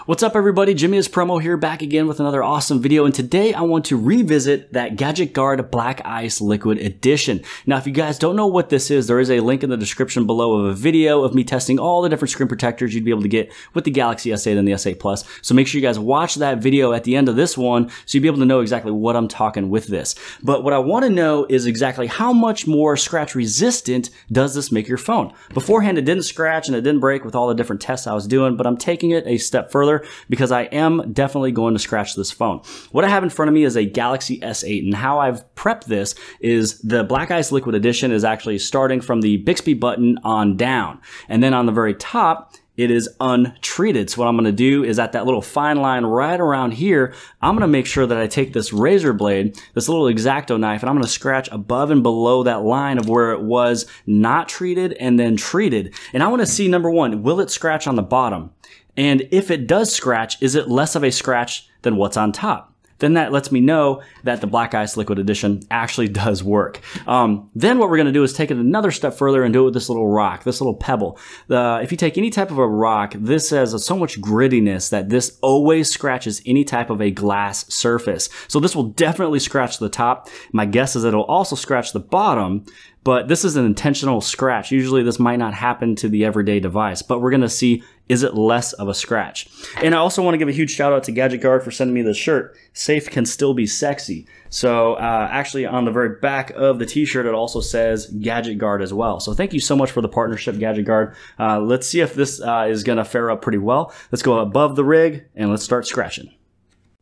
What's up everybody, jimmyispromo here, back again with another awesome video, and today I want to revisit that Gadget Guard Black Ice Liquid Edition. Now if you guys don't know what this is, there is a link in the description below of a video of me testing all the different screen protectors you'd be able to get with the Galaxy S8 and the S8 Plus. So make sure you guys watch that video at the end of this one so you'll be able to know exactly what I'm talking with this. But what I want to know is exactly how much more scratch resistant does this make your phone? Beforehand it didn't scratch and it didn't break with all the different tests I was doing, but I'm taking it a step further because I am definitely going to scratch this phone. What I have in front of me is a Galaxy S8, and how I've prepped this is the Black Ice Liquid Edition is actually starting from the Bixby button on down, and then on the very top it is untreated. So what I'm going to do is at that little fine line right around here, I'm going to make sure that I take this razor blade, this little X-Acto knife, and I'm going to scratch above and below that line of where it was not treated and then treated. And I want to see, number one, will it scratch on the bottom? And if it does scratch, is it less of a scratch than what's on top? Then that lets me know that the Black Ice Liquid Edition actually does work. Then what we're going to do is take it another step further and do it with this little rock, this little pebble. If you take any type of a rock, this has so much grittiness that this always scratches any type of a glass surface. So this will definitely scratch the top. My guess is it'll also scratch the bottom, but this is an intentional scratch. Usually this might not happen to the everyday device, but we're going to see, is it less of a scratch? And I also want to give a huge shout out to Gadget Guard for sending me this shirt. Safe can still be sexy. So actually on the very back of the t-shirt, it also says Gadget Guard as well. So thank you so much for the partnership, Gadget Guard. Let's see if this is going to fare up pretty well. Let's go above the rig and let's start scratching.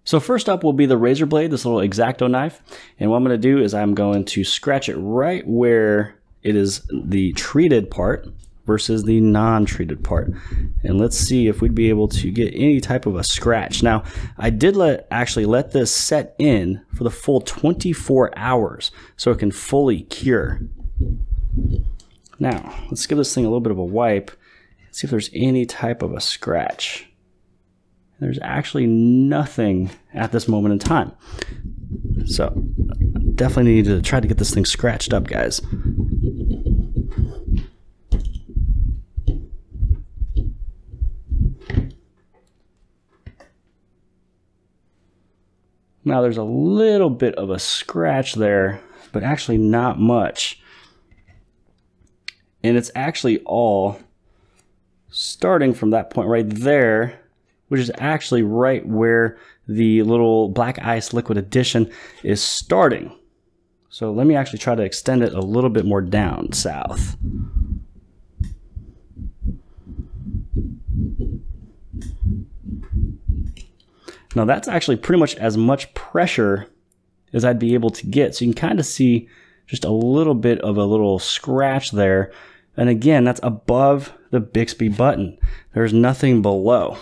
So first up will be the razor blade, this little X-Acto knife. And what I'm going to do is I'm going to scratch it right where it is the treated part versus the non-treated part. And let's see if we'd be able to get any type of a scratch. Now, I did actually let this set in for the full 24 hours so it can fully cure. Now, let's give this thing a little bit of a wipe, see if there's any type of a scratch. There's actually nothing at this moment in time. So definitely need to try to get this thing scratched up, guys. Now there's a little bit of a scratch there, but actually not much. And it's actually all starting from that point right there, which is actually right where the little Black Ice Liquid Edition is starting. So let me actually try to extend it a little bit more down south. Now that's actually pretty much as much pressure as I'd be able to get. So you can kind of see just a little bit of a little scratch there. And again, that's above the Bixby button. There's nothing below.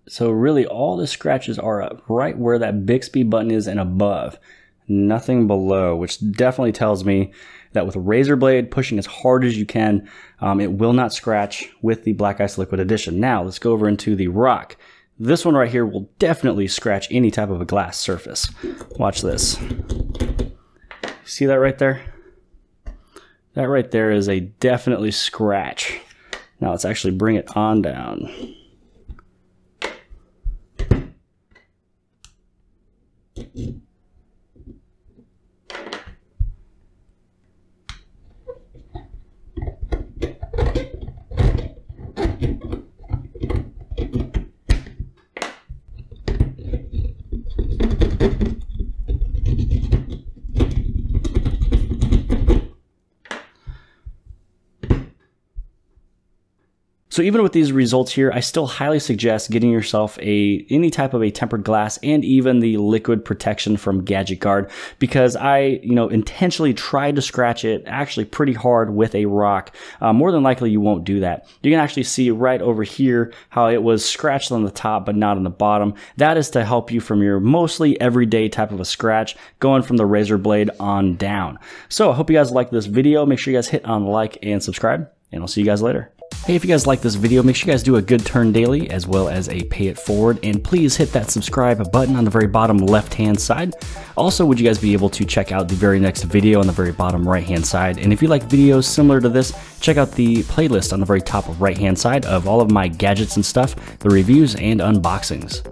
So really all the scratches are up right where that Bixby button is and above. Nothing below, which definitely tells me that with a razor blade pushing as hard as you can, it will not scratch with the Black Ice Liquid Edition. Now let's go over into the rock. This one right here will definitely scratch any type of a glass surface. Watch this. See that right there? That right there is a definitely scratch. Now let's actually bring it on down. So even with these results here, I still highly suggest getting yourself any type of a tempered glass and even the liquid protection from Gadget Guard, because I intentionally tried to scratch it actually pretty hard with a rock. More than likely you won't do that. You can actually see right over here how it was scratched on the top but not on the bottom. That is to help you from your mostly everyday type of a scratch going from the razor blade on down. So I hope you guys liked this video. Make sure you guys hit on like and subscribe, and I'll see you guys later. Hey, if you guys like this video, make sure you guys do a good turn daily as well as a pay it forward, and please hit that subscribe button on the very bottom left hand side. Also, would you guys be able to check out the very next video on the very bottom right hand side? And if you like videos similar to this, check out the playlist on the very top right hand side of all of my gadgets and stuff, the reviews and unboxings.